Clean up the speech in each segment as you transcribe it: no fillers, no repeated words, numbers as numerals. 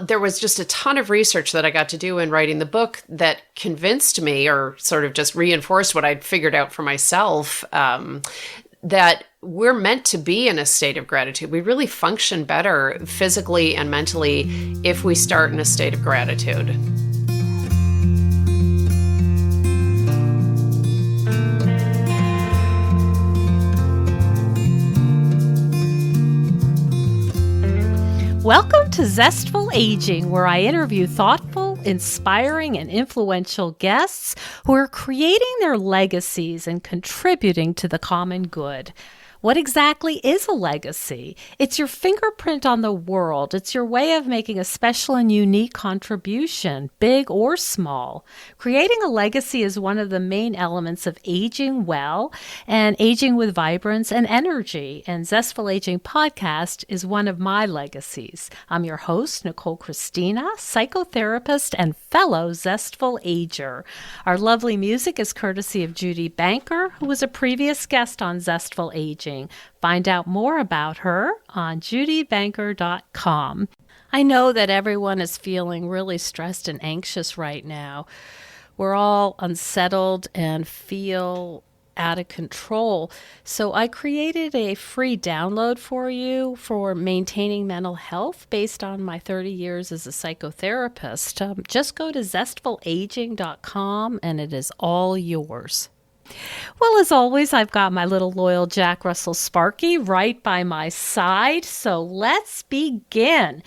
there was just a ton of research that I got to do in writing the book that convinced me, or sort of just reinforced what I'd figured out for myself, that we're meant to be in a state of gratitude. We really function better physically and mentally if we start in a state of gratitude. Welcome to Zestful Aging, where I interview thoughtful, inspiring, and influential guests who are creating their legacies and contributing to the common good. What exactly is a legacy? It's your fingerprint on the world. It's your way of making a special and unique contribution, big or small. Creating a legacy is one of the main elements of aging well and aging with vibrance and energy. And Zestful Aging Podcast is one of my legacies. I'm your host, Nicole Christina, psychotherapist and fellow Zestful Ager. Our lovely music is courtesy of Judy Banker, who was a previous guest on Zestful Aging. Find out more about her on judybanker.com. I know that everyone is feeling really stressed and anxious right now. We're all unsettled and feel out of control. So I created a free download for you for maintaining mental health based on my 30 years as a psychotherapist. Just go to zestfulaging.com and it is all yours. Well, as always, I've got my little loyal Jack Russell Sparky right by my side, so let's begin.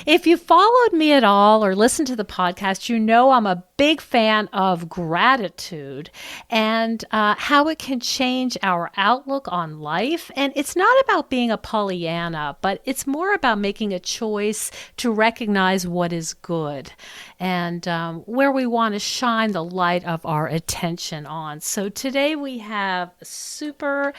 If you followed me at all or listened to the podcast, you know I'm a big fan of gratitude and how it can change our outlook on life. And it's not about being a Pollyanna, but it's more about making a choice to recognize what is good and where we want to shine the light of our attention on. So today we have a super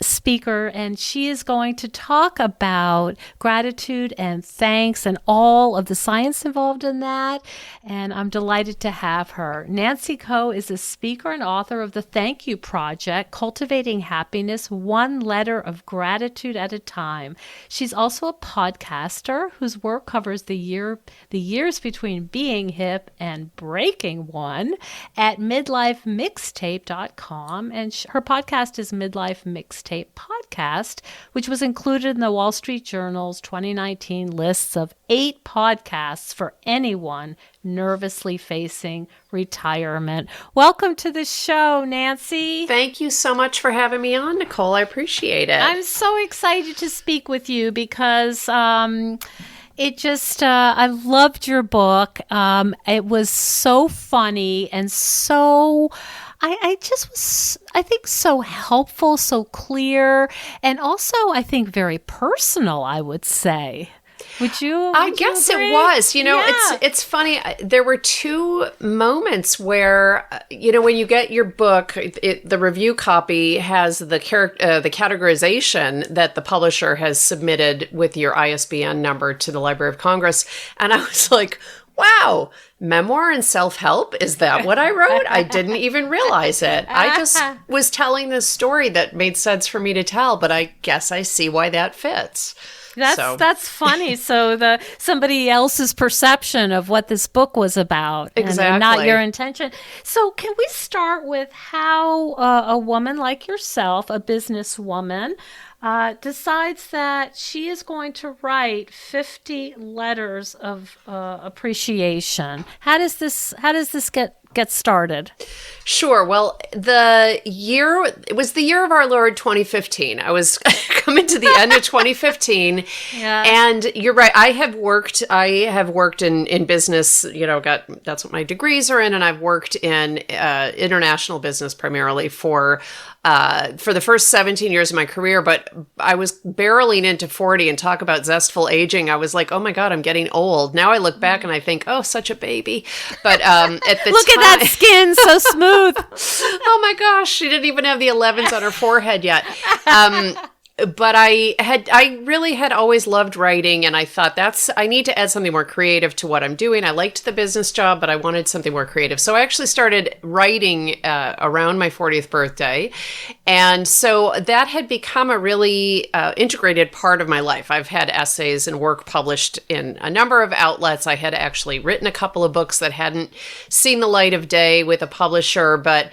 speaker, and she is going to talk about gratitude and thanks and all of the science involved in that. And I'm delighted to have her. Davis Kho is a speaker and author of the Thank You Project, Cultivating Happiness, One Letter of Gratitude at a Time. She's also a podcaster whose work covers the years between being hip and breaking one at midlifemixtape.com. And her podcast is Midlife Mixtape Podcast, which was included in the Wall Street Journal's 2019 lists of 8 podcasts for anyone nervously facing retirement. Welcome to the show, Nancy. Thank you so much for having me on, Nicole. I appreciate it. I'm so excited to speak with you because I loved your book. It was so funny and so, I think so helpful, so clear, and also I think very personal, I would say. Would you? I guess it was. It's funny. There were 2 moments where, when you get your book, the review copy has the categorization that the publisher has submitted with your ISBN number to the Library of Congress, and I was like, wow, memoir and self-help? Is that what I wrote? I didn't even realize it. I just was telling this story that made sense for me to tell, but I guess I see why that fits. That's funny. So somebody else's perception of what this book was about, exactly, and not your intention. So can we start with how a woman like yourself, a businesswoman, decides that she is going to write 50 letters of appreciation? How does this get started? Sure. Well, it was the year of our Lord 2015. I was coming to the end of 2015. Yeah. And you're right. I have worked in business, that's what my degrees are in. And I've worked in international business primarily for the first 17 years of my career, but I was barreling into 40, and talk about zestful aging. I was like, oh my God, I'm getting old. Now I look back and I think, oh, such a baby. But at the look time, at that skin, so smooth. Oh my gosh, she didn't even have the 11s on her forehead yet. But I really had always loved writing, and I thought I need to add something more creative to what I'm doing. I liked the business job, but I wanted something more creative. So I actually started writing around my 40th birthday. And so that had become a really integrated part of my life. I've had essays and work published in a number of outlets. I had actually written a couple of books that hadn't seen the light of day with a publisher, but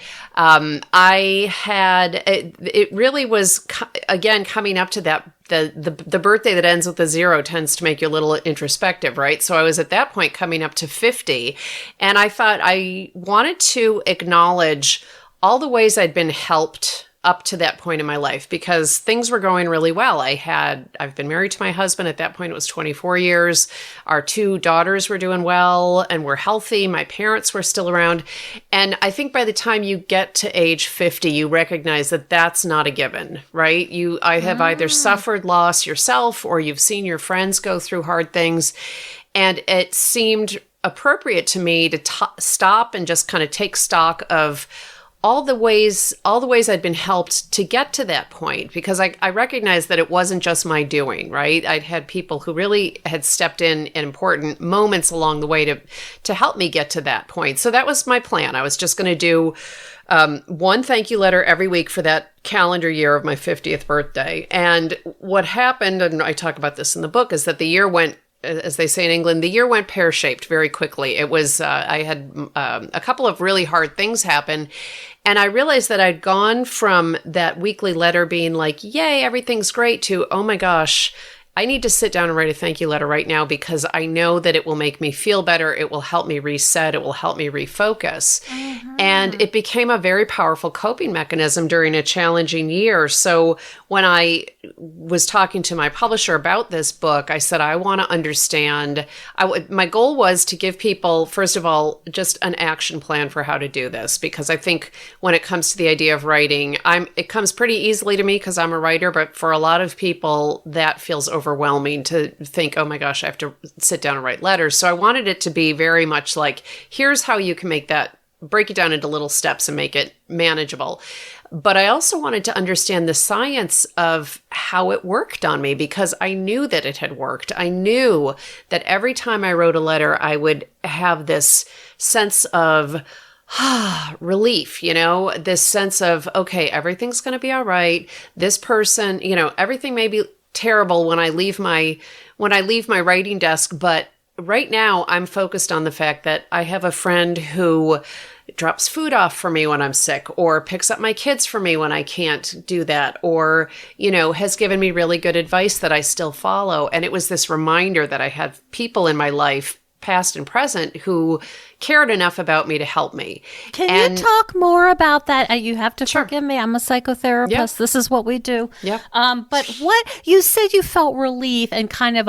it really was, again, coming up to that, the birthday that ends with a 0 tends to make you a little introspective, right? So I was at that point coming up to 50, and I thought I wanted to acknowledge all the ways I'd been helped up to that point in my life, because things were going really well. I've been married to my husband. At that point, it was 24 years. Our 2 daughters were doing well and were healthy. My parents were still around. And I think by the time you get to age 50, you recognize that that's not a given, right? I have either suffered loss yourself, or you've seen your friends go through hard things. And it seemed appropriate to me to stop and just kind of take stock of all the ways I'd been helped to get to that point, because I recognized that it wasn't just my doing, right? I'd had people who really had stepped in important moments along the way to help me get to that point. So that was my plan. I was just going to do one thank you letter every week for that calendar year of my 50th birthday. And what happened, and I talk about this in the book, is that the year went, as they say in England, the year went pear-shaped very quickly. It was, I had a couple of really hard things happen. And I realized that I'd gone from that weekly letter being like, yay, everything's great, to, oh my gosh, I need to sit down and write a thank you letter right now, because I know that it will make me feel better. It will help me reset. It will help me refocus. And it became a very powerful coping mechanism during a challenging year. So when I was talking to my publisher about this book, I said, I want to understand. My goal was to give people, first of all, just an action plan for how to do this, because I think when it comes to the idea of writing, it comes pretty easily to me because I'm a writer, but for a lot of people, that feels overwhelming to think, oh my gosh, I have to sit down and write letters. So I wanted it to be very much like, here's how you can break it down into little steps and make it manageable. But I also wanted to understand the science of how it worked on me, because I knew that it had worked. I knew that every time I wrote a letter, I would have this sense of relief, this sense of, okay, everything's going to be all right. This person, everything may be terrible when I leave my writing desk, but right now I'm focused on the fact that I have a friend who drops food off for me when I'm sick, or picks up my kids for me when I can't do that, or, has given me really good advice that I still follow. And it was this reminder that I had people in my life, past and present, who cared enough about me to help me. Can you talk more about that? You have to forgive me. I'm a psychotherapist. Yep. This is what we do. Yep. But what you said, you felt relief and kind of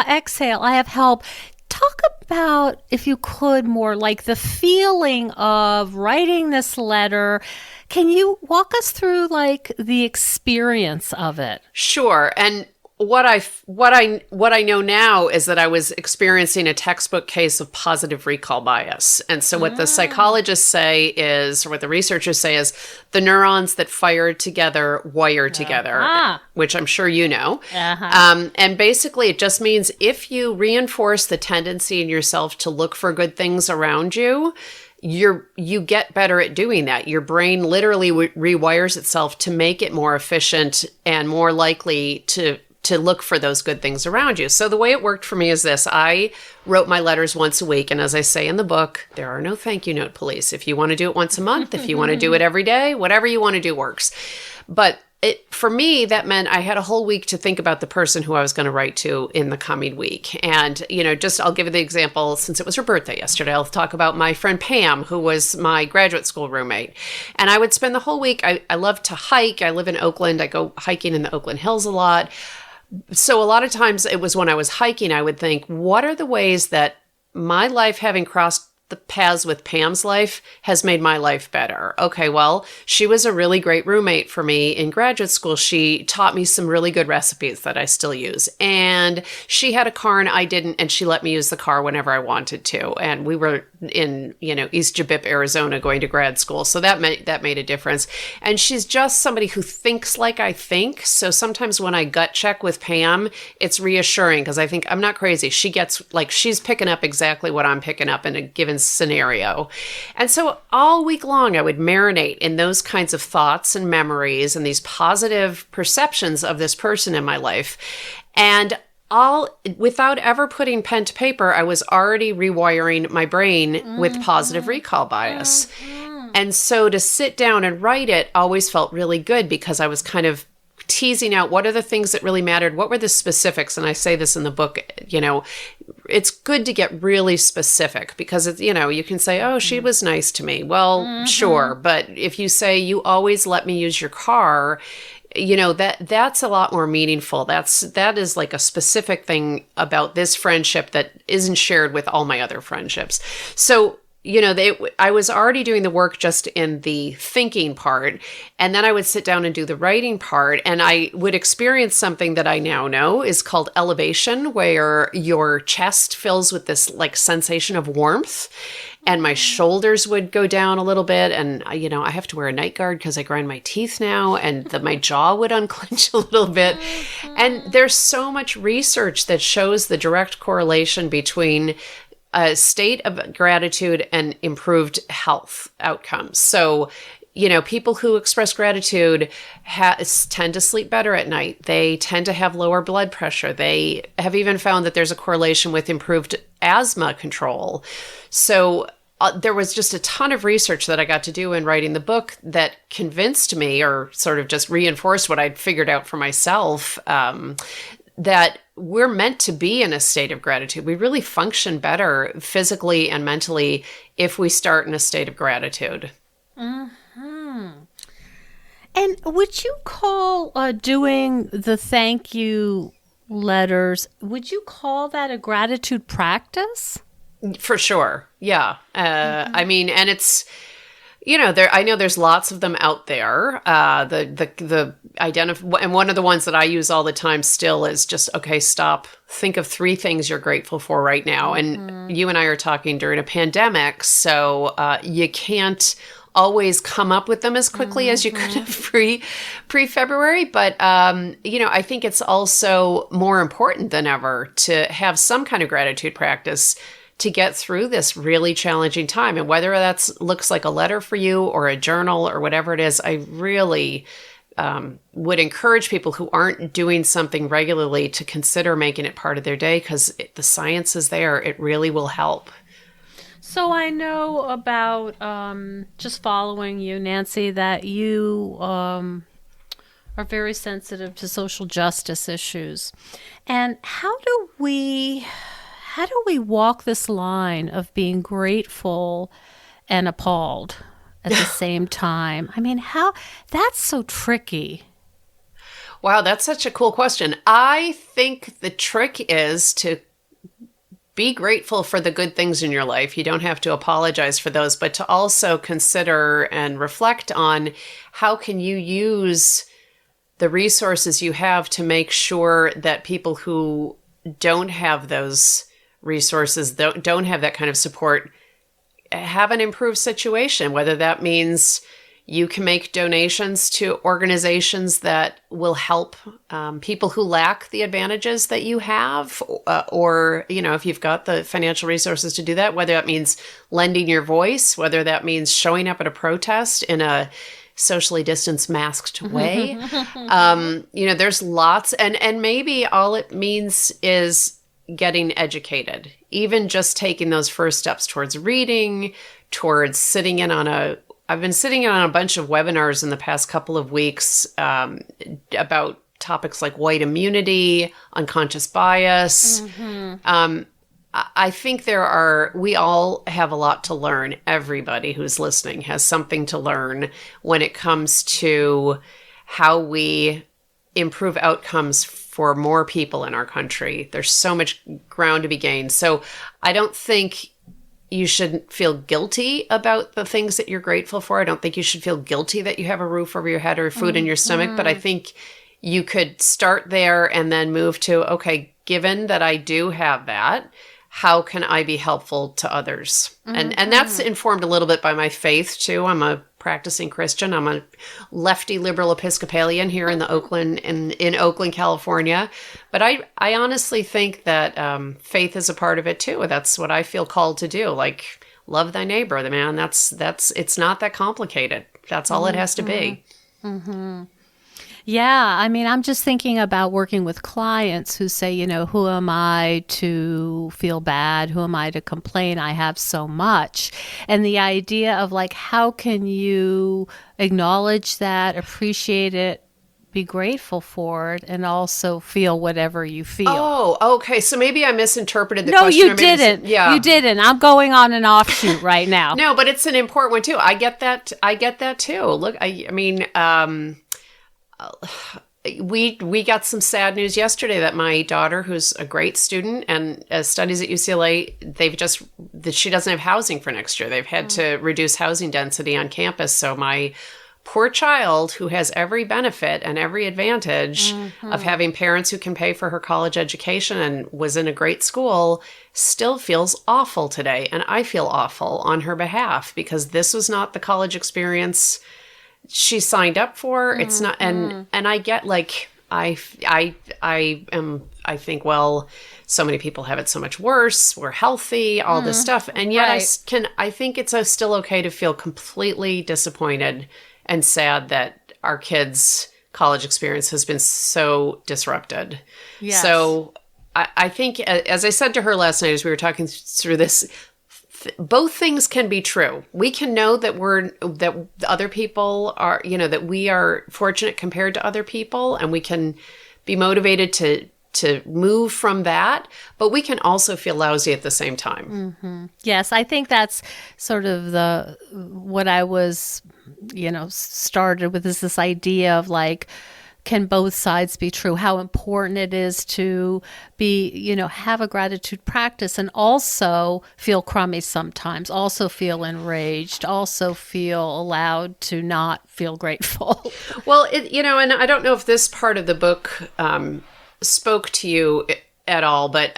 exhale. I have help. Talk about, if you could, more like the feeling of writing this letter. Can you walk us through like the experience of it? Sure. And what I know now is that I was experiencing a textbook case of positive recall bias. And so what the psychologists say is, or what the researchers say is, the neurons that fire together wire together, which I'm sure you know. And basically it just means if you reinforce the tendency in yourself to look for good things around you, you get better at doing that. Your brain literally rewires itself to make it more efficient and more likely to look for those good things around you. So the way it worked for me is this. I wrote my letters once a week. And as I say in the book, there are no thank you note police. If you want to do it once a month, if you want to do it every day, whatever you want to do works. But for me, that meant I had a whole week to think about the person who I was going to write to in the coming week. And, I'll give you the example, since it was her birthday yesterday, I'll talk about my friend Pam, who was my graduate school roommate. And I would spend the whole week, I love to hike. I live in Oakland. I go hiking in the Oakland Hills a lot. So a lot of times it was when I was hiking, I would think, what are the ways that my life having crossed the paths with Pam's life has made my life better. Okay, well, she was a really great roommate for me in graduate school. She taught me some really good recipes that I still use. And she had a car and I didn't, and she let me use the car whenever I wanted to. And we were in, East Jabip, Arizona, going to grad school. So that made a difference. And she's just somebody who thinks like I think. So sometimes when I gut check with Pam, it's reassuring because I think I'm not crazy. She gets she's picking up exactly what I'm picking up in a given scenario. And so all week long, I would marinate in those kinds of thoughts and memories and these positive perceptions of this person in my life. And without ever putting pen to paper, I was already rewiring my brain with positive recall bias. And so to sit down and write it always felt really good because I was kind of teasing out what are the things that really mattered, what were the specifics, and I say this in the book, it's good to get really specific because it's, you can say, oh, she was nice to me. Well, sure, but if you say you always let me use your car, that's a lot more meaningful. That is like a specific thing about this friendship that isn't shared with all my other friendships. So I was already doing the work just in the thinking part, and then I would sit down and do the writing part, and I would experience something that I now know is called elevation, where your chest fills with this sensation of warmth, and my shoulders would go down a little bit, and I have to wear a night guard because I grind my teeth now, and my jaw would unclench a little bit. And there's so much research that shows the direct correlation between a state of gratitude and improved health outcomes. So, people who express gratitude tend to sleep better at night. They tend to have lower blood pressure. They have even found that there's a correlation with improved asthma control. So there was just a ton of research that I got to do in writing the book that convinced me, or sort of just reinforced what I'd figured out for myself, that we're meant to be in a state of gratitude. We really function better physically and mentally if we start in a state of gratitude. And would you call doing the thank you letters, would you call that a gratitude practice? For sure. Yeah. I mean, and it's, I know there's lots of them out there. And one of the ones that I use all the time still is just, okay, stop. Think of 3 things you're grateful for right now. And you and I are talking during a pandemic, so you can't always come up with them as quickly as you could have pre-February. But, I think it's also more important than ever to have some kind of gratitude practice to get through this really challenging time. And whether looks like a letter for you or a journal or whatever it is, I really would encourage people who aren't doing something regularly to consider making it part of their day, because the science is there. It really will help. So I know about, just following you, Nancy, that you are very sensitive to social justice issues. And how do we walk this line of being grateful and appalled at the same time? I mean, that's so tricky. Wow, that's such a cool question. I think the trick is to be grateful for the good things in your life. You don't have to apologize for those, but to also consider and reflect on how can you use the resources you have to make sure that people who don't have those resources, don't have that kind of support, have an improved situation, whether that means you can make donations to organizations that will help people who lack the advantages that you have, or, if you've got the financial resources to do that, whether that means lending your voice, whether that means showing up at a protest in a socially distanced, masked way. There's lots, and maybe all it means is getting educated, even just taking those first steps towards reading, towards I've been sitting in on a bunch of webinars in the past couple of weeks about topics like white immunity, unconscious bias. I think we all have a lot to learn. Everybody who's listening has something to learn when it comes to how we improve outcomes for more people in our country. There's so much ground to be gained. So I don't think you shouldn't feel guilty about the things that you're grateful for. I don't think you should feel guilty that you have a roof over your head or food in your stomach. But I think you could start there and then move to, okay, given that I do have that, how can I be helpful to others? And that's informed a little bit by my faith too. I'm a practicing Christian. I'm a lefty liberal Episcopalian here in Oakland, California. But I honestly think that faith is a part of it too. That's what I feel called to do. Like, love thy neighbor, the man. It's not that complicated. That's all it has to be. Yeah, I mean, I'm just thinking about working with clients who say, you know, who am I to feel bad? Who am I to complain? I have so much. And the idea of like, how can you acknowledge that, appreciate it, be grateful for it, and also feel whatever you feel. Oh, okay. So maybe I misinterpreted the question. No, you didn't. Yeah. You didn't. I'm going on an offshoot right now. No, but it's an important one too. I get that too. Look, I mean, we got some sad news yesterday that my daughter, who's a great student and studies at UCLA, she doesn't have housing for next year. They've had to reduce housing density on campus. So my poor child, who has every benefit and every advantage of having parents who can pay for her college education and was in a great school, still feels awful today. And I feel awful on her behalf because this was not the college experience she signed up for. It's not, and I get like, I think, well, so many people have it so much worse. We're healthy, all this stuff. And yet I think it's still okay to feel completely disappointed and sad that our kids' college experience has been so disrupted. Yes. So I think, as I said to her last night, as we were talking through this, both things can be true. We can know that other people are, you know, that we are fortunate compared to other people, and we can be motivated to move from that, but we can also feel lousy at the same time. Yes, I think that's sort of what I was, you know, started with is this idea of like, can both sides be true? How important it is to be, you know, have a gratitude practice and also feel crummy sometimes, also feel enraged, also feel allowed to not feel grateful. Well, you know, and I don't know if this part of the book spoke to you at all, but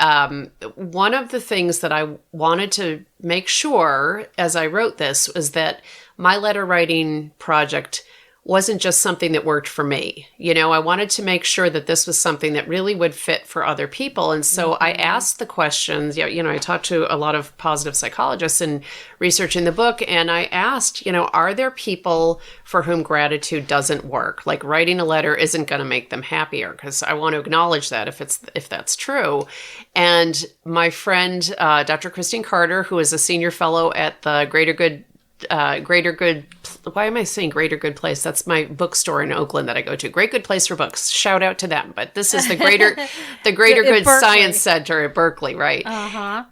one of the things that I wanted to make sure as I wrote this was that my letter writing project wasn't just something that worked for me. You know, I wanted to make sure that this was something that really would fit for other people. And so I asked the questions, you know, I talked to a lot of positive psychologists in researching the book, and I asked, you know, are there people for whom gratitude doesn't work? Like writing a letter isn't going to make them happier, because I want to acknowledge that if that's true. And my friend, Dr. Christine Carter, who is a senior fellow at the Greater Good, why am I saying Greater Good Place? That's my bookstore in Oakland that I go to. Great Good Place for Books. Shout out to them. But this is the Greater Good Science Center at Berkeley, right?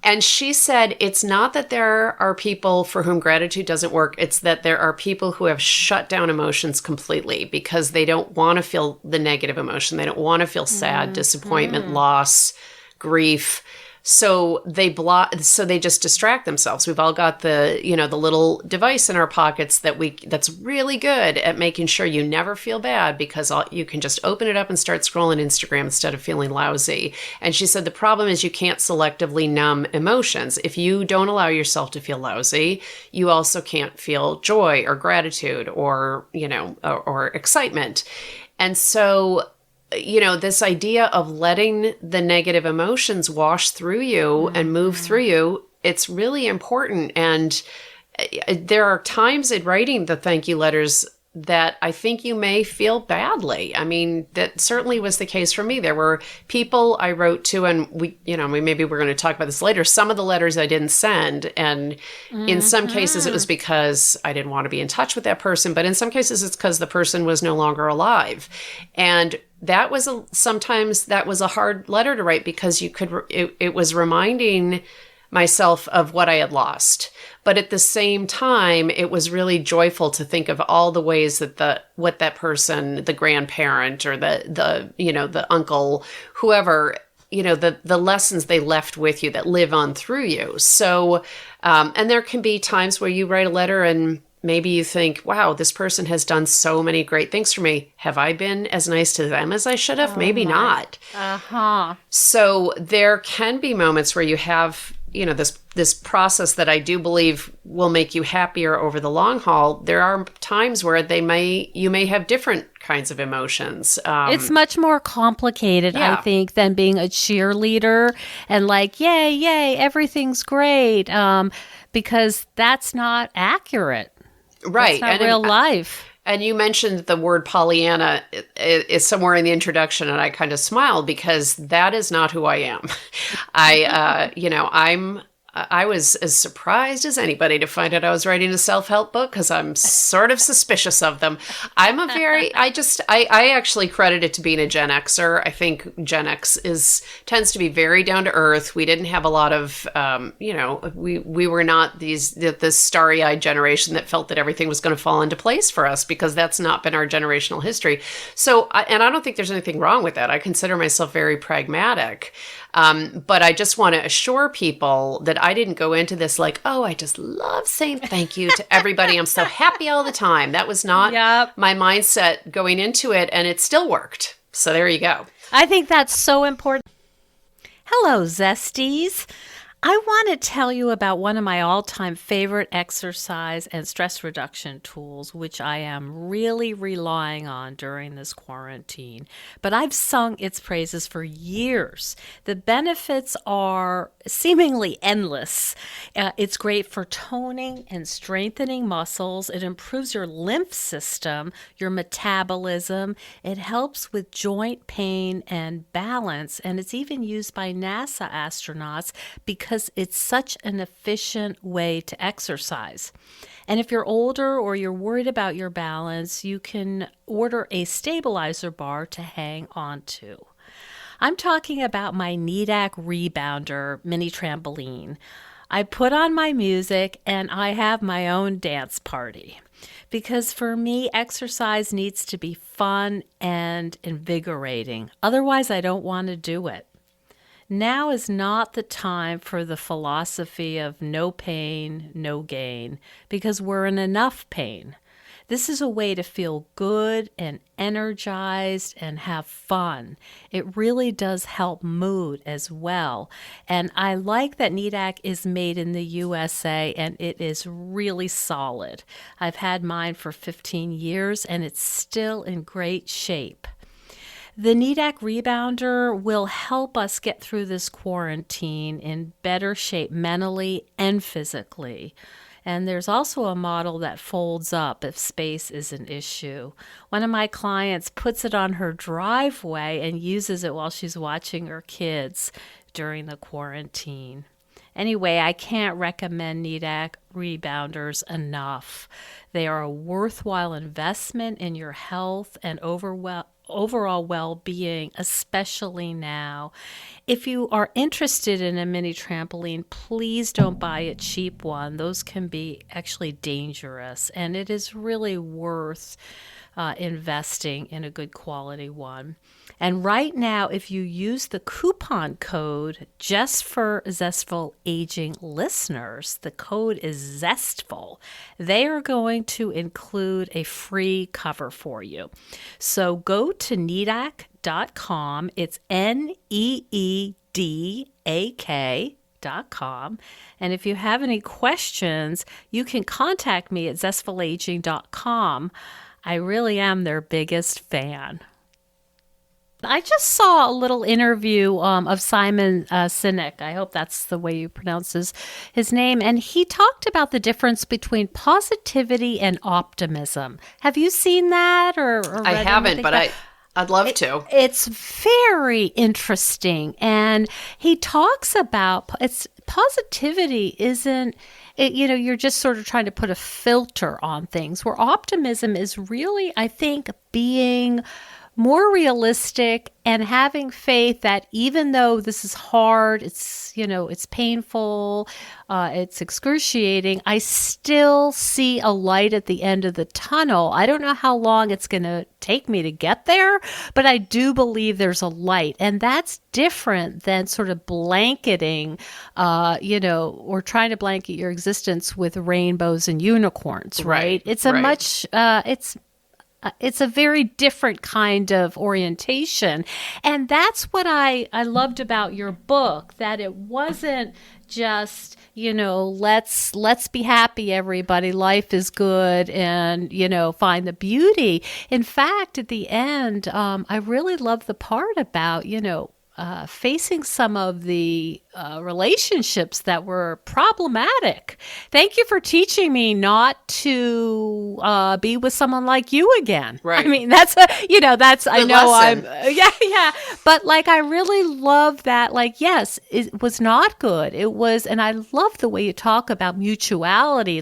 And she said, it's not that there are people for whom gratitude doesn't work. It's that there are people who have shut down emotions completely because they don't want to feel the negative emotion. They don't want to feel sad, disappointment, loss, grief. So they just distract themselves. We've all got the little device in our pockets that's really good at making sure you never feel bad, because you can just open it up and start scrolling Instagram instead of feeling lousy. And she said the problem is you can't selectively numb emotions. If you don't allow yourself to feel lousy, you also can't feel joy or gratitude or, you know, or excitement. And so, you know, this idea of letting the negative emotions wash through you and move through you, it's really important. And there are times in writing the thank you letters that I think you may feel badly. I mean, that certainly was the case for me. There were people I wrote to, and maybe we're going to talk about this later. Some of the letters I didn't send. And in some cases it was because I didn't want to be in touch with that person. But in some cases it's because the person was no longer alive. And that was sometimes a hard letter to write, because it was reminding myself of what I had lost. But at the same time, it was really joyful to think of all the ways that what that person, the grandparent or the uncle, whoever, the lessons they left with you that live on through you. So, and there can be times where you write a letter and maybe you think, wow, this person has done so many great things for me. Have I been as nice to them as I should have? Maybe not. So there can be moments where you have, this process that I do believe will make you happier over the long haul. There are times where you may have different kinds of emotions. It's much more complicated, I think, than being a cheerleader and like, yay, yay, everything's great. Because that's not accurate. Right. That's not real life. And you mentioned the word Pollyanna is somewhere in the introduction, and I kind of smiled because that is not who I am. I was as surprised as anybody to find out I was writing a self-help book because I'm sort of suspicious of them. I actually credit it to being a Gen Xer. I think Gen X tends to be very down to earth. We didn't have a lot of, we were not this starry-eyed generation that felt that everything was going to fall into place for us because that's not been our generational history. So, and I don't think there's anything wrong with that. I consider myself very pragmatic. But I just want to assure people that I didn't go into this like, oh, I just love saying thank you to everybody. I'm so happy all the time. That was not my mindset going into it, and it still worked. So there you go. I think that's so important. Hello, Zesties. I want to tell you about one of my all-time favorite exercise and stress reduction tools, which I am really relying on during this quarantine. But I've sung its praises for years. The benefits are seemingly endless. It's great for toning and strengthening muscles. It improves your lymph system, your metabolism. It helps with joint pain and balance. And it's even used by NASA astronauts because it's such an efficient way to exercise. And if you're older or you're worried about your balance, you can order a stabilizer bar to hang on to. I'm talking about my Needak Rebounder mini trampoline. I put on my music and I have my own dance party. Because for me, exercise needs to be fun and invigorating. Otherwise, I don't want to do it. Now is not the time for the philosophy of no pain, no gain, because we're in enough pain. This is a way to feel good and energized and have fun. It really does help mood as well. And I like that Needak is made in the USA and it is really solid. I've had mine for 15 years and it's still in great shape. The Needak Rebounder will help us get through this quarantine in better shape mentally and physically. And there's also a model that folds up if space is an issue. One of my clients puts it on her driveway and uses it while she's watching her kids during the quarantine. Anyway, I can't recommend Needak Rebounders enough. They are a worthwhile investment in your health and overall well-being, especially now. If you are interested in a mini trampoline, please don't buy a cheap one. Those can be actually dangerous, and it is really worth investing in a good quality one. And right now, if you use the coupon code just for Zestful Aging listeners, the code is Zestful. They are going to include a free cover for you. So go to Needak.com. It's NEEDAK.com. And if you have any questions, you can contact me at zestfulaging.com. I really am their biggest fan. I just saw a little interview of Simon Sinek. I hope that's the way you pronounce his name. And he talked about the difference between positivity and optimism. Have you seen that? Or I haven't, but I'd love to. It's very interesting. And he talks about positivity isn't, you're just sort of trying to put a filter on things, where optimism is really, I think, being more realistic, and having faith that even though this is hard, it's, it's painful, it's excruciating, I still see a light at the end of the tunnel. I don't know how long it's going to take me to get there, but I do believe there's a light. And that's different than sort of blanketing, or trying to blanket your existence with rainbows and unicorns, right? It's a much, it's a very different kind of orientation. And that's what I loved about your book, that it wasn't just, let's be happy, everybody. Life is good, and, find the beauty. In fact, at the end, I really love the part about, facing some of the relationships that were problematic. Thank you for teaching me not to be with someone like you again. Right. I mean, that's I know lesson. Yeah. But I really love that. Yes, it was not good. It was, and I love the way you talk about mutuality,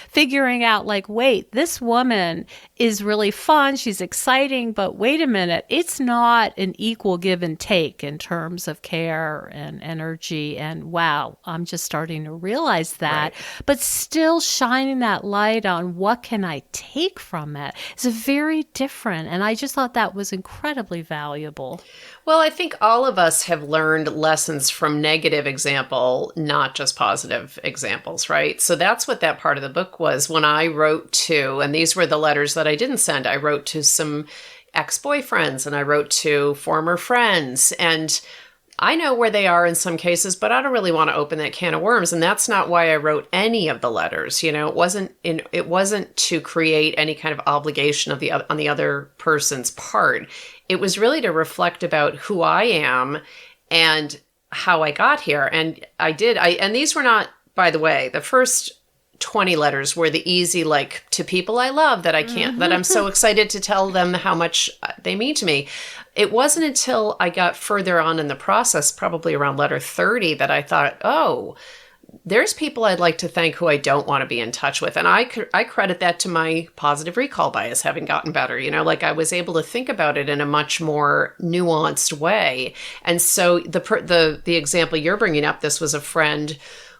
figuring out wait, this woman is really fun. She's exciting, but wait a minute. It's not an equal give and take in terms of care and energy. And wow, I'm just starting to realize that, but still shining that light on what can I take from it is very different. And I just thought that was incredibly valuable. Well, I think all of us have learned lessons from negative example, not just positive examples, right? So that's what that part of the book was. When I wrote to, and these were the letters that I didn't send, I wrote to some ex-boyfriends and I wrote to former friends, and I know where they are in some cases, but I don't really want to open that can of worms. And that's not why I wrote any of the letters. It wasn't to create any kind of obligation on the other person's part. It was really to reflect about who I am and how I got here. And I did. And these were not, by the way, the first 20 letters were the easy, to people I love that I can't, that I'm so excited to tell them how much they mean to me. It wasn't until I got further on in the process, probably around letter 30, that I thought, oh, there's people I'd like to thank who I don't want to be in touch with. And I credit that to my positive recall bias having gotten better. I was able to think about it in a much more nuanced way. And so the example you're bringing up, this was a friend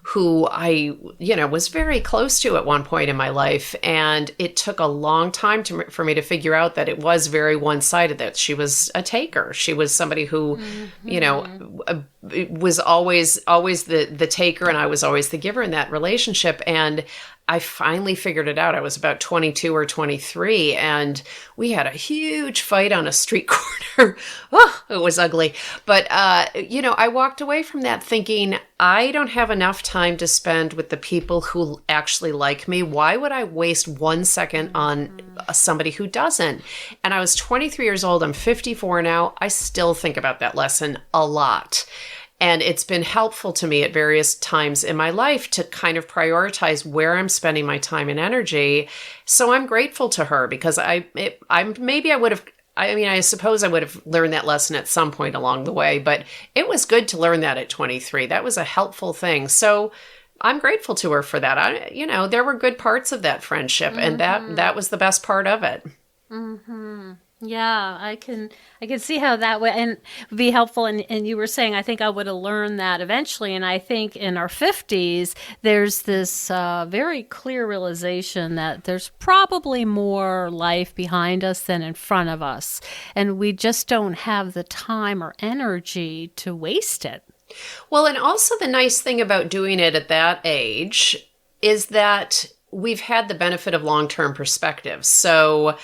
who I, was very close to at one point in my life. And it took a long time for me to figure out that it was very one-sided, that she was a taker. She was somebody who, was always the taker, and I was always the giver in that relationship. And I finally figured it out. I was about 22 or 23, and we had a huge fight on a street corner. Oh, it was ugly. But, I walked away from that thinking, I don't have enough time to spend with the people who actually like me. Why would I waste 1 second on somebody who doesn't? And I was 23 years old. I'm 54 now. I still think about that lesson a lot. And it's been helpful to me at various times in my life to kind of prioritize where I'm spending my time and energy. So I'm grateful to her, because I suppose I would have learned that lesson at some point along the way, but it was good to learn that at 23. That was a helpful thing. So I'm grateful to her for that. There were good parts of that friendship, and that was the best part of it. Mm-hmm. Yeah, I can see how that would and be helpful. And you were saying, I think I would have learned that eventually. And I think in our 50s, there's this very clear realization that there's probably more life behind us than in front of us. And we just don't have the time or energy to waste it. Well, and also the nice thing about doing it at that age is that we've had the benefit of long-term perspective. So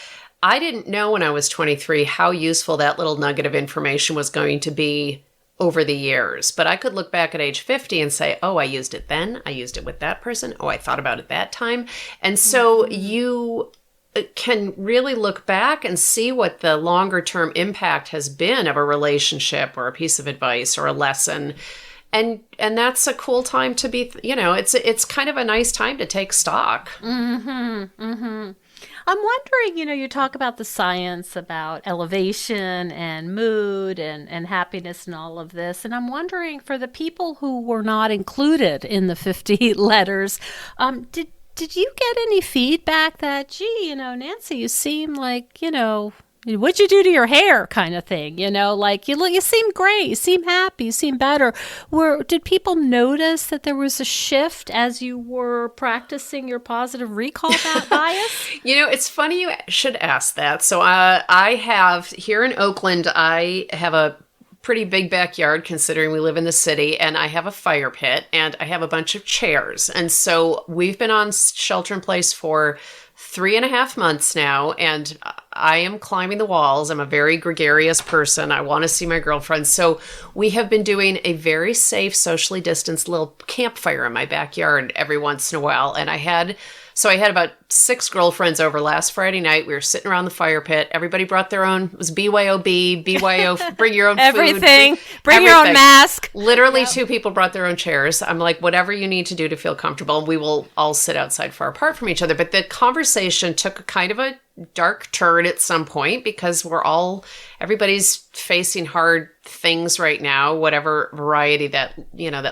I didn't know when I was 23 how useful that little nugget of information was going to be over the years. But I could look back at age 50 and say, oh, I used it then. I used it with that person. Oh, I thought about it that time. And so you can really look back and see what the longer term impact has been of a relationship or a piece of advice or a lesson. And that's a cool time to be, it's kind of a nice time to take stock. Mm-hmm, mm-hmm. I'm wondering, you talk about the science about elevation and mood and happiness and all of this. And I'm wondering, for the people who were not included in the 50 letters, did you get any feedback that, gee, Nancy, you seem like, what'd you do to your hair kind of thing, like you seem great, you seem happy, you seem better. Did people notice that there was a shift as you were practicing your positive recall bias? It's funny you should ask that. So I have here in Oakland, I have a pretty big backyard considering we live in the city, and I have a fire pit and I have a bunch of chairs. And so we've been on shelter in place for 3.5 months now, and I am climbing the walls. I'm a very gregarious person. I want to see my girlfriends. So we have been doing a very safe, socially distanced little campfire in my backyard every once in a while. And I had about 6 girlfriends over last Friday night. We were sitting around the fire pit. Everybody brought their own, it was BYOB, BYO, bring your own everything. food. Bring your own mask. Literally 2 people brought their own chairs. I'm like, whatever you need to do to feel comfortable. We will all sit outside far apart from each other. But the conversation took kind of a dark turn at some point because everybody's facing hard things right now, whatever variety that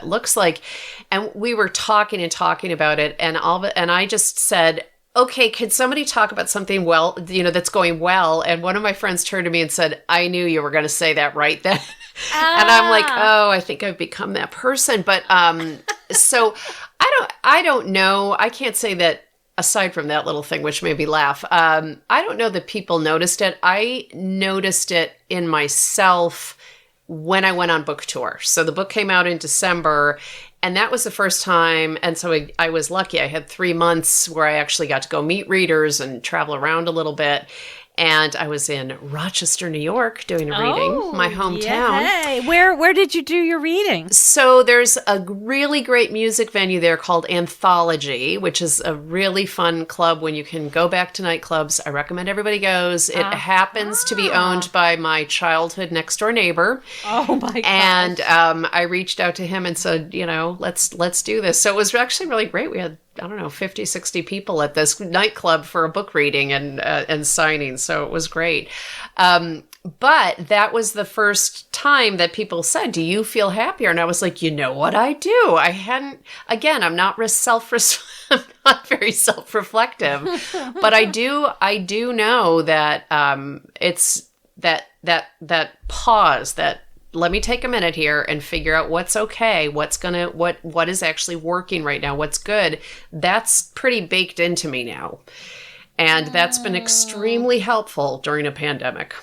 looks like. And we were talking about it, and I just said, okay, could somebody talk about something that's going well? And one of my friends turned to me and said, I knew you were going to say that right then. And I'm like, oh, I think I've become that person. But so I don't know. I can't say that. Aside from that little thing, which made me laugh, I don't know that people noticed it. I noticed it in myself when I went on book tour. So the book came out in December, and that was the first time. And so I was lucky. I had 3 months where I actually got to go meet readers and travel around a little bit. And I was in Rochester, New York, doing a reading, my hometown. Yay. Where did you do your reading? So there's a really great music venue there called Anthology, which is a really fun club when you can go back to nightclubs. I recommend everybody goes. It happens to be owned by my childhood next door nightmare. Oh my gosh. And I reached out to him and said, let's do this. So it was actually really great. We had 50, 60 people at this nightclub for a book reading and signing. So it was great. But that was the first time that people said, do you feel happier? And I was like, you know what I do? I hadn't, again, I'm not I'm not very self-reflective, but I do know that it's that pause, that let me take a minute here and figure out what's okay, what is actually working right now, what's good. That's pretty baked into me now. And that's been extremely helpful during a pandemic.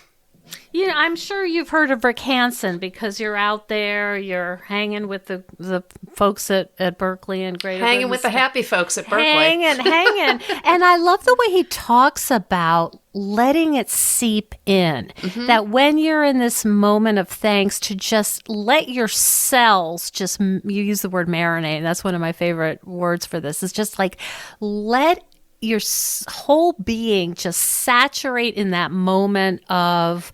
I'm sure you've heard of Rick Hansen because you're out there, you're hanging with the folks at Berkeley and Greater. Hanging with the happy folks at Berkeley. Hanging. And I love the way he talks about letting it seep in. Mm-hmm. That when you're in this moment of thanks, to just let your cells you use the word marinate. And that's one of my favorite words for this. It's just like, let your whole being just saturate in that moment of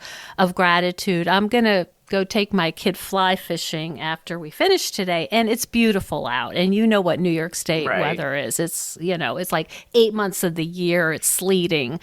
gratitude. I'm going to go take my kid fly fishing after we finish today, and it's beautiful out. And you know what New York State weather is. It's, it's like 8 months of the year. It's sleeting.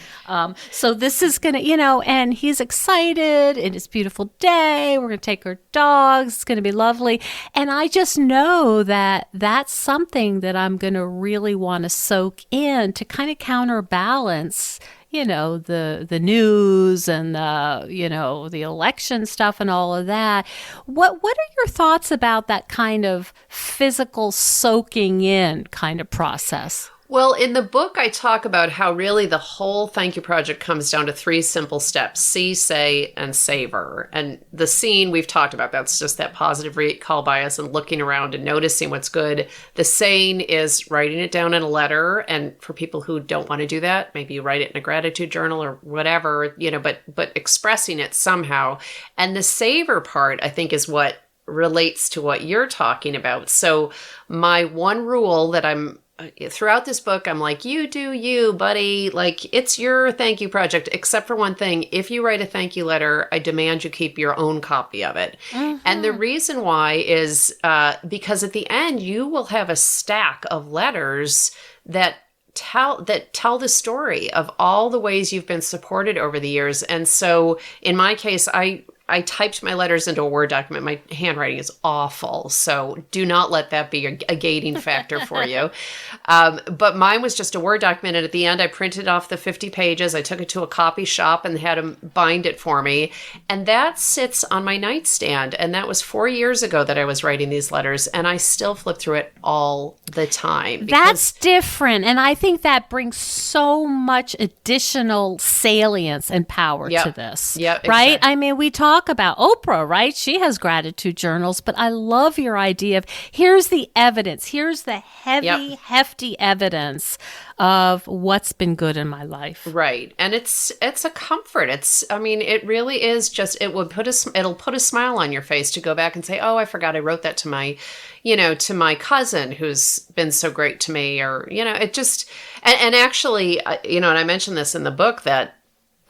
So this is going to, and he's excited, and it's a beautiful day. We're going to take our dogs. It's going to be lovely. And I just know that that's something that I'm going to really want to soak in to kind of counterbalance the news and the election stuff and all of that. What are your thoughts about that kind of physical soaking in kind of process? Well, in the book, I talk about how really the whole Thank You Project comes down to 3 simple steps: see, say, and savor. And the scene we've talked about, that's just that positive recall bias and looking around and noticing what's good. The saying is writing it down in a letter. And for people who don't want to do that, maybe you write it in a gratitude journal or whatever, but expressing it somehow. And the savor part, I think, is what relates to what you're talking about. So my one rule that throughout this book, I'm like, you do you, buddy. Like, it's your thank you project, except for one thing. If you write a thank you letter, I demand you keep your own copy of it. Mm-hmm. And the reason why is because at the end, you will have a stack of letters that tell the story of all the ways you've been supported over the years. And so in my case, I I typed my letters into a Word document. My handwriting is awful, so do not let that be a gating factor for you. But mine was just a Word document, and at the end, I printed off the 50 pages. I took it to a copy shop and had them bind it for me, and that sits on my nightstand. And that was 4 years ago that I was writing these letters, and I still flip through it all the time. That's different, and I think that brings so much additional salience and power to this. Yep, right? exactly. I mean, we talk about Oprah, right? She has gratitude journals, but I love your idea of here's the evidence. Here's the heavy, hefty evidence of what's been good in my life. Right. And it's a comfort. It really is just, it'll put a smile on your face to go back and say, oh, I forgot I wrote that to my cousin who's been so great to me, or, it just, and actually, and I mentioned this in the book, that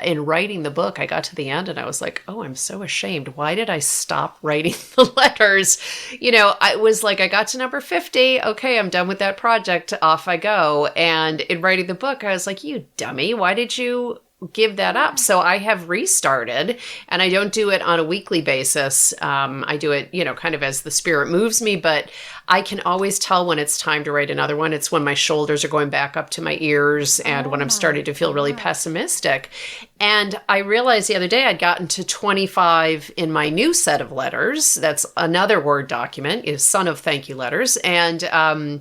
in writing the book, I got to the end and I was like, oh, I'm so ashamed. Why did I stop writing the letters? I was like, I got to number 50. Okay, I'm done with that project. Off I go. And in writing the book, I was like, you dummy, why did you give that up? So I have restarted, and I don't do it on a weekly basis. I do it, kind of as the spirit moves me, but I can always tell when it's time to write another one. It's when my shoulders are going back up to my ears and when I'm starting to feel really pessimistic. And I realized the other day I'd gotten to 25 in my new set of letters. That's another Word document, is son of thank you letters. And I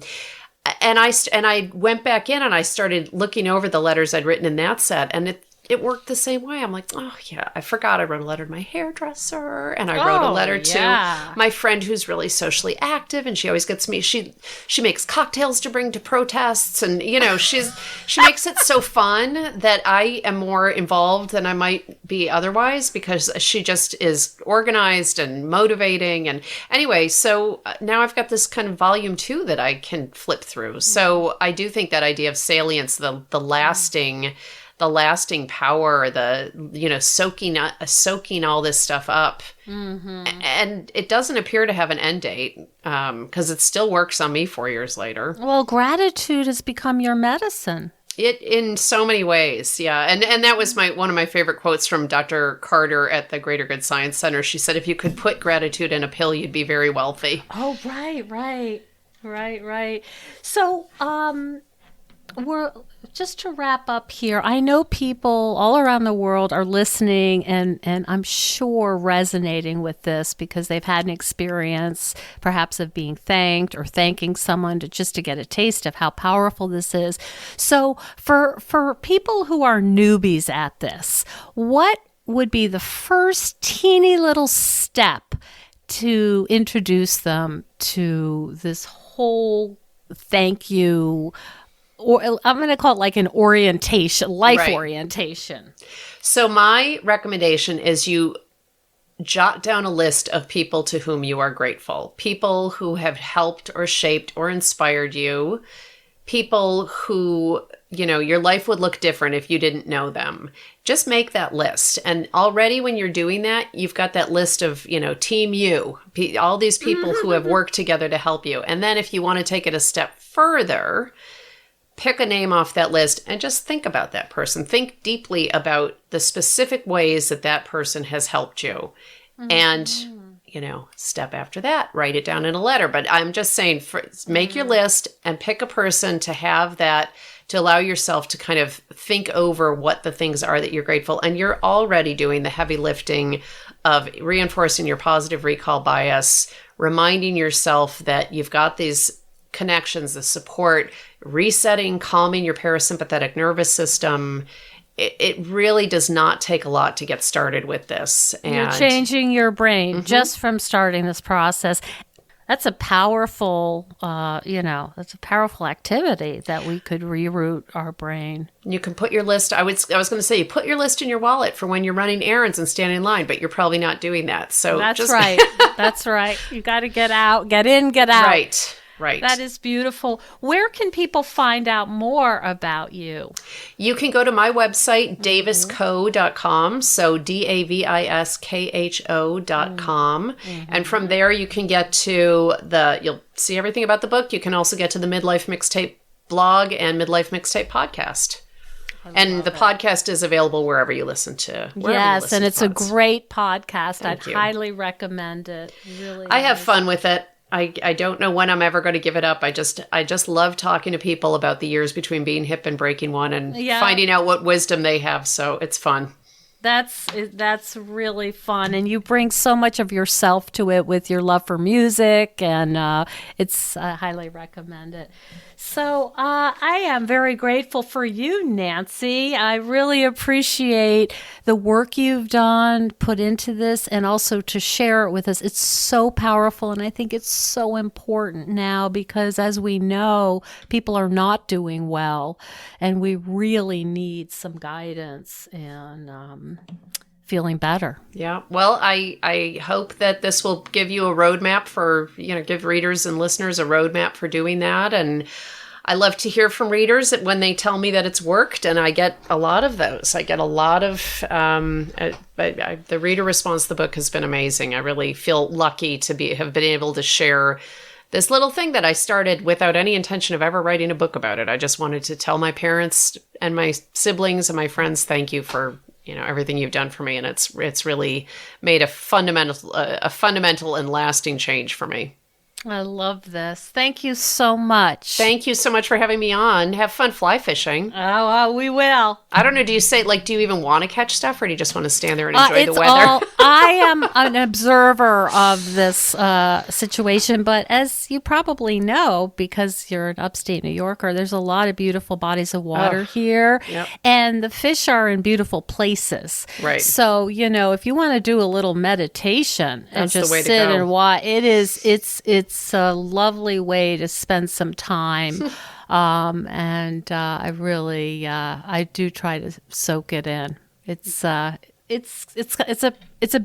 went back in and I started looking over the letters I'd written in that set, and it worked the same way. I'm like, oh yeah, I forgot I wrote a letter to my hairdresser, and I wrote a letter to my friend who's really socially active, and she always gets me. She makes cocktails to bring to protests, and she makes it so fun that I am more involved than I might be otherwise, because she just is organized and motivating. And anyway, so now I've got this kind of volume 2 that I can flip through. So I do think that idea of salience, the lasting power, soaking all this stuff up. Mm-hmm. And it doesn't appear to have an end date, because it still works on me 4 years later. Well, gratitude has become your medicine. It in so many ways, yeah. And that was one of my favorite quotes from Dr. Carter at the Greater Good Science Center. She said, if you could put gratitude in a pill, you'd be very wealthy. Oh, right. So, we're just to wrap up here. I know people all around the world are listening and I'm sure resonating with this because they've had an experience perhaps of being thanked or thanking someone to get a taste of how powerful this is. So for people who are newbies at this, what would be the first teeny little step to introduce them to this whole thank you, or I'm going to call it like an orientation, life orientation? So my recommendation is you jot down a list of people to whom you are grateful, people who have helped or shaped or inspired you, people who, your life would look different if you didn't know them. Just make that list. And already when you're doing that, you've got that list of, team you, all these people who have worked together to help you. And then if you want to take it a step further, pick a name off that list and just think about that person. Think deeply about the specific ways that person has helped you. Mm-hmm. And, step after that, write it down in a letter. But I'm just saying, make your list and pick a person to have that, to allow yourself to kind of think over what the things are that you're grateful. And you're already doing the heavy lifting of reinforcing your positive recall bias, reminding yourself that you've got these connections, the support, resetting, calming your parasympathetic nervous system. It really does not take a lot to get started with this. And you're changing your brain just from starting this process. That's a powerful, that's a powerful activity that we could reroute our brain. You can put your list, I was going to say, you put your list in your wallet for when you're running errands and standing in line, but you're probably not doing that. So that's right. That's right. You got to get out, get in, get out. Right. That is beautiful. Where can people find out more about you? You can go to my website, daviskho.com. So DAVISKHO.com. And from there, you can get to you'll see everything about the book. You can also get to the Midlife Mixtape blog and Midlife Mixtape Podcast. And the podcast is available wherever you listen to. Yes, and it's a great podcast. I'd highly recommend it. Really, I have fun with it. I don't know when I'm ever going to give it up. I just love talking to people about the years between being hip and breaking one and finding out what wisdom they have. So it's fun. That's really fun, and you bring so much of yourself to it with your love for music, and I highly recommend it. So I am very grateful for you, Nancy. I really appreciate the work you've done, put into this, and also to share it with us. It's so powerful, and I think it's so important now because, as we know, people are not doing well, and we really need some guidance and feeling better. Yeah. Well, I hope that this will give you a roadmap for, give readers and listeners a roadmap for doing that. And I love to hear from readers that when they tell me that it's worked, and I get a lot of those. I get a lot of, the reader response to the book has been amazing. I really feel lucky to have been able to share this little thing that I started without any intention of ever writing a book about it. I just wanted to tell my parents and my siblings and my friends, thank you for everything you've done for me. And it's really made a fundamental and lasting change for me. I love this. Thank you so much. Thank you so much for having me on. Have fun fly fishing. Oh, we will. I don't know. Do you even want to catch stuff, or do you just want to stand there and enjoy the weather? I am an observer of this situation, but as you probably know, because you're an upstate New Yorker, there's a lot of beautiful bodies of water here, and the fish are in beautiful places. Right. So, if you want to do a little meditation and just sit and watch, it's a lovely way to spend some time. And I really, I do try to soak it in. It's a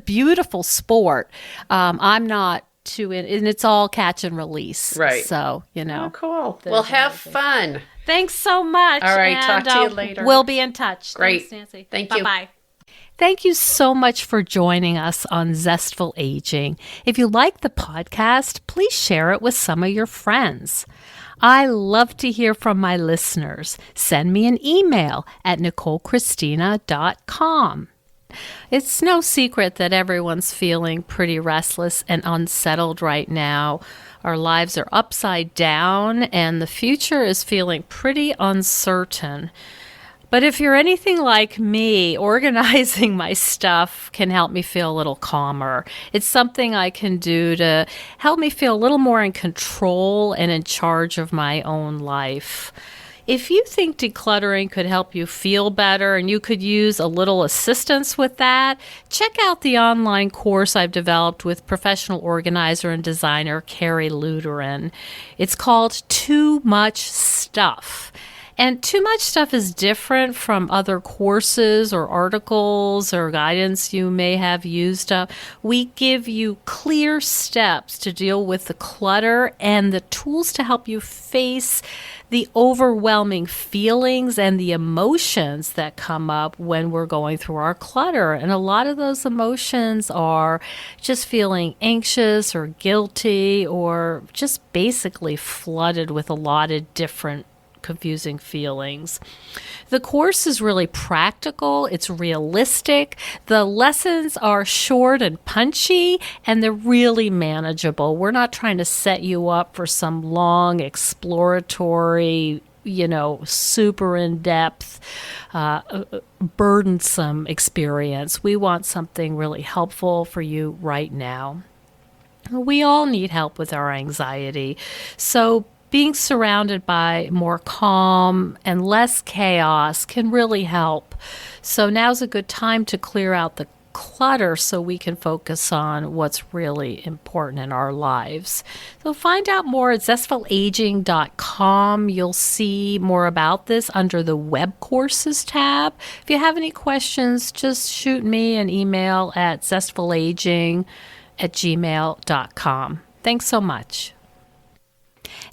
beautiful sport. I'm not too in, and it's all catch and release. Right. So, Oh, cool. Well, have fun. Thanks so much. All right. Talk to you later. We'll be in touch. Great. Thanks, Nancy. Thank you. Bye-bye. Thank you so much for joining us on Zestful Aging. If you like the podcast, please share it with some of your friends. I love to hear from my listeners. Send me an email at NicoleChristina.com. It's no secret that everyone's feeling pretty restless and unsettled right now. Our lives are upside down, and the future is feeling pretty uncertain. But if you're anything like me, organizing my stuff can help me feel a little calmer. It's something I can do to help me feel a little more in control and in charge of my own life. If you think decluttering could help you feel better and you could use a little assistance with that, check out the online course I've developed with professional organizer and designer Carrie Luderin. It's called Too Much Stuff. And Too Much Stuff is different from other courses or articles or guidance you may have used up. We give you clear steps to deal with the clutter and the tools to help you face the overwhelming feelings and the emotions that come up when we're going through our clutter. And a lot of those emotions are just feeling anxious or guilty or just basically flooded with a lot of different confusing feelings. The course is really practical. It's realistic. The lessons are short and punchy, and they're really manageable. We're not trying to set you up for some long exploratory, super in-depth, burdensome experience. We want something really helpful for you right now. We all need help with our anxiety. So being surrounded by more calm and less chaos can really help. So now's a good time to clear out the clutter so we can focus on what's really important in our lives. So find out more at zestfulaging.com. You'll see more about this under the web courses tab. If you have any questions, just shoot me an email at zestfulaging@gmail.com. Thanks so much.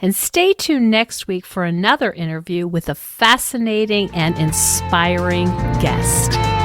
And stay tuned next week for another interview with a fascinating and inspiring guest.